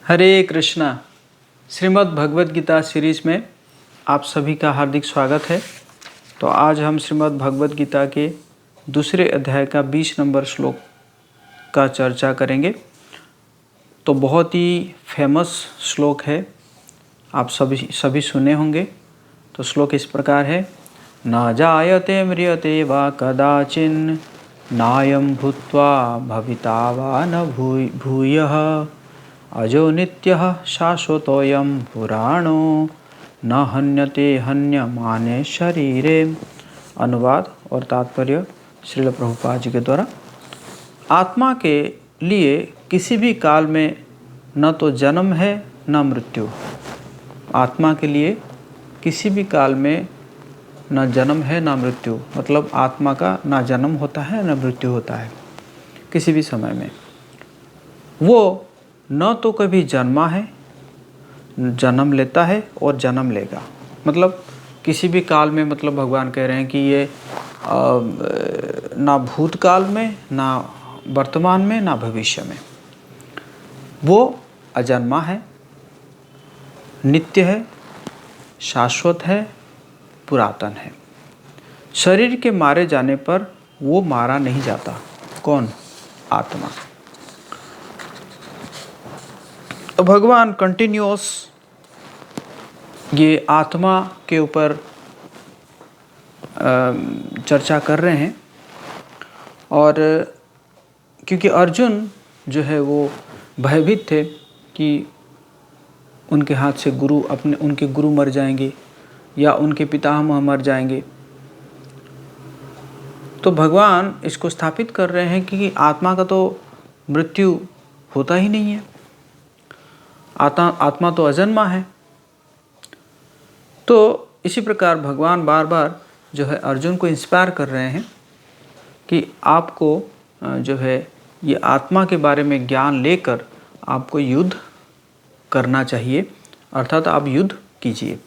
हरे Krishna. Shrimad Bhagavad Gita series में आप सभी का हार्दिक स्वागत है। तो आज हम श्रीमद् भगवद गीता के दूसरे अध्याय का 20 नंबर श्लोक का चर्चा करेंगे। तो बहुत ही फेमस श्लोक है, आप सभी सुने होंगे। तो श्लोक इस प्रकार है, न जायते म्रियते वा कदाचिन नायं भूत्वा भविता वा न भूयः अजो नित्यः शाश्वतोऽयं पुराणो न हन्यते हन्यमाने शरीरे। अनुवाद और तात्पर्य श्रील प्रभुपाद जी के द्वारा। आत्मा के लिए किसी भी काल में न तो जन्म है न मृत्यु। आत्मा के लिए किसी भी काल में न जन्म है न मृत्यु, मतलब आत्मा का ना जन्म होता है न मृत्यु होता है। किसी भी समय में वो न तो कभी जन्मा है, जन्म लेता है और जन्म लेगा। मतलब किसी भी काल में, मतलब भगवान कह रहे हैं कि ये ना भूतकाल में, ना वर्तमान में, ना भविष्य में। वो अजन्मा है, नित्य है, शाश्वत है, पुरातन है। शरीर के मारे जाने पर वो मारा नहीं जाता। कौन? आत्मा। तो भगवान कंटिन्यूअस ये आत्मा के ऊपर चर्चा कर रहे हैं। और क्योंकि अर्जुन जो है वो भयभीत थे कि उनके हाथ से उनके गुरु मर जाएंगे या उनके पितामह मर जाएंगे। तो भगवान इसको स्थापित कर रहे हैं कि आत्मा का तो मृत्यु होता ही नहीं है। आत्मा तो अजन्मा है। तो इसी प्रकार भगवान बार बार जो है अर्जुन को इंस्पायर कर रहे हैं कि आपको जो है ये आत्मा के बारे में ज्ञान लेकर आपको युद्ध करना चाहिए, अर्थात आप युद्ध कीजिए।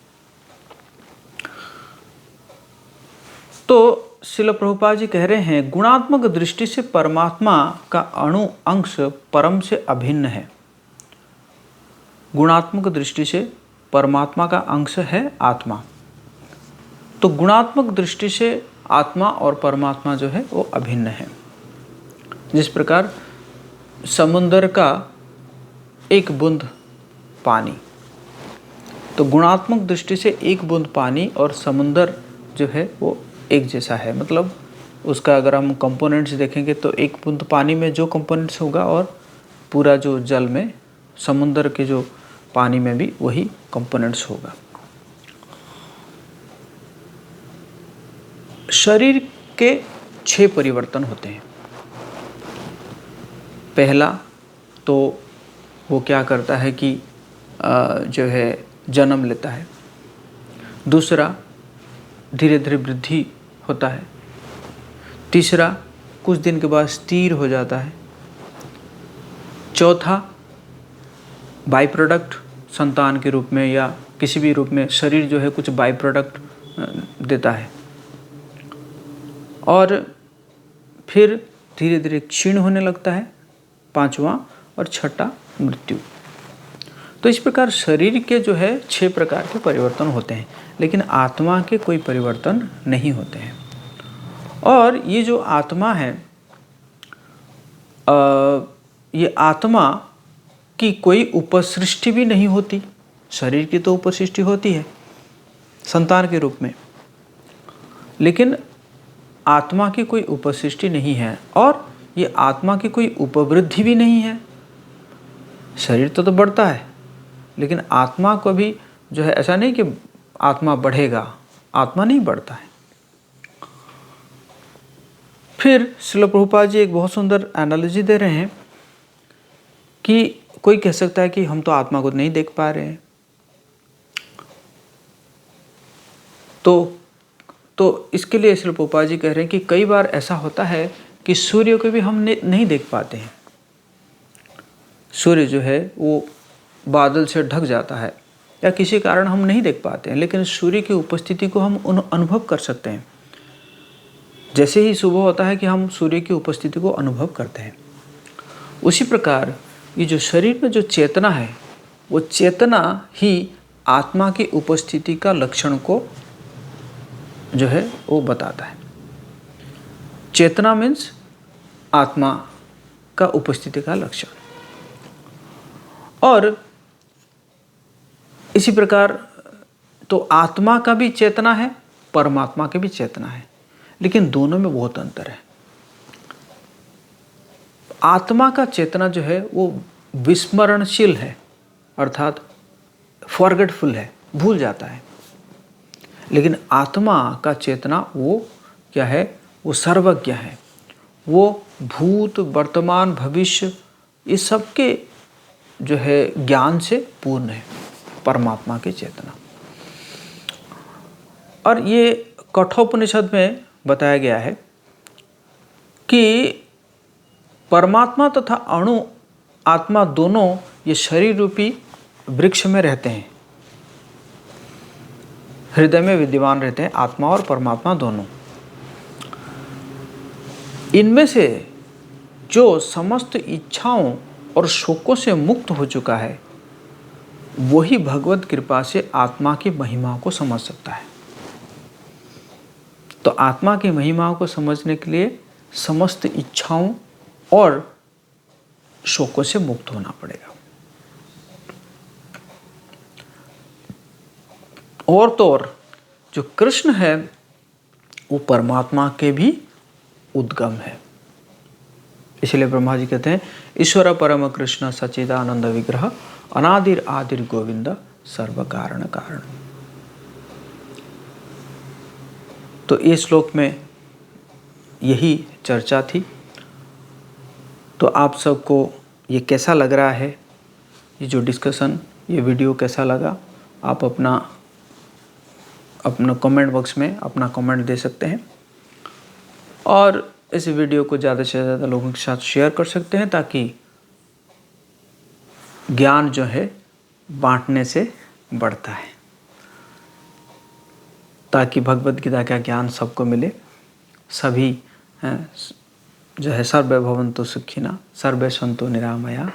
तो श्रील प्रभुपाद जी कह रहे हैं, गुणात्मक दृष्टि से परमात्मा का अणु अंश परम से अभिन्न है। गुणात्मक दृष्टि से परमात्मा का अंश है आत्मा। तो गुणात्मक दृष्टि से आत्मा और परमात्मा जो है वो अभिन्न है। जिस प्रकार समुद्र का एक बूंद पानी, तो गुणात्मक दृष्टि से एक बूंद पानी और समुद्र जो है वो एक जैसा है। मतलब उसका अगर हम कंपोनेंट्स देखेंगे तो एक बूंद पानी में जो कंपोनेंट्स होगा और पूरा जो जल में, समुद्र के जो पानी में भी वही कंपोनेंट्स होगा। शरीर के 6 परिवर्तन होते हैं। पहला तो वो क्या करता है कि जो है जन्म लेता है। दूसरा, धीरे धीरे वृद्धि होता है। तीसरा, कुछ दिन के बाद स्थिर हो जाता है। चौथा, बाई प्रोडक्ट संतान के रूप में या किसी भी रूप में शरीर जो है कुछ बाई प्रोडक्ट देता है। और फिर धीरे धीरे क्षीण होने लगता है। पांचवा और छठा, मृत्यु। तो इस प्रकार शरीर के जो है 6 प्रकार के परिवर्तन होते हैं, लेकिन आत्मा के कोई परिवर्तन नहीं होते हैं। और ये जो आत्मा है, ये आत्मा की कोई उपसृष्टि भी नहीं होती। शरीर की तो उपसृष्टि होती है संतान के रूप में, लेकिन आत्मा की कोई उपसृष्टि नहीं है। और ये आत्मा की कोई उपवृद्धि भी नहीं है। शरीर तो बढ़ता है, लेकिन आत्मा को भी जो है ऐसा नहीं कि आत्मा बढ़ेगा, आत्मा नहीं बढ़ता है। फिर श्रील प्रभुपाद जी एक बहुत सुंदर एनालॉजी दे रहे हैं कि कोई कह सकता है कि हम तो आत्मा को नहीं देख पा रहे हैं। तो इसके लिए श्रील प्रभुपाद जी कह रहे हैं कि कई बार ऐसा होता है कि सूर्य को भी हम नहीं देख पाते हैं। सूर्य जो है वो बादल से ढक जाता है या किसी कारण हम नहीं देख पाते हैं, लेकिन सूर्य की उपस्थिति को हम अनुभव कर सकते हैं। जैसे ही सुबह होता है कि हम सूर्य की उपस्थिति को अनुभव करते हैं। उसी प्रकार ये जो शरीर में जो चेतना है, वो चेतना ही आत्मा की उपस्थिति का लक्षण को जो है वो बताता है। चेतना मीन्स आत्मा का उपस्थिति का लक्षण। और इसी प्रकार तो आत्मा का भी चेतना है, परमात्मा की भी चेतना है, लेकिन दोनों में बहुत अंतर है। आत्मा का चेतना जो है वो विस्मरणशील है, अर्थात फॉरगेटफुल है, भूल जाता है। लेकिन आत्मा का चेतना वो क्या है, वो सर्वज्ञ है, वो भूत वर्तमान भविष्य इस सब के जो है ज्ञान से पूर्ण है, परमात्मा की चेतना। और ये कठोपनिषद में बताया गया है कि परमात्मा तथा अणु आत्मा दोनों ये शरीर रूपी वृक्ष में रहते हैं, हृदय में विद्यमान रहते हैं, आत्मा और परमात्मा दोनों। इनमें से जो समस्त इच्छाओं और शोकों से मुक्त हो चुका है वही भगवत कृपा से आत्मा की महिमा को समझ सकता है। तो आत्मा की महिमा को समझने के लिए समस्त इच्छाओं और शोकों से मुक्त होना पड़ेगा। और तो और जो कृष्ण है वो परमात्मा के भी उद्गम है। इसलिए ब्रह्मा जी कहते हैं ईश्वर परम कृष्ण सच्चिदानंद विग्रह अनादिर आदिर गोविंद सर्व कारण कारण। तो ये श्लोक में यही चर्चा थी। तो आप सबको ये कैसा लग रहा है, ये जो डिस्कशन, ये वीडियो कैसा लगा, आप अपना कमेंट बॉक्स में अपना कमेंट दे सकते हैं। और इस वीडियो को ज़्यादा से ज़्यादा लोगों के साथ शेयर कर सकते हैं ताकि ज्ञान जो है बांटने से बढ़ता है, ताकि भगवद गीता का ज्ञान सबको मिले। सभी जो है सर्वे भवन्तु सुखिनः सर्वे सन्तु निरामया।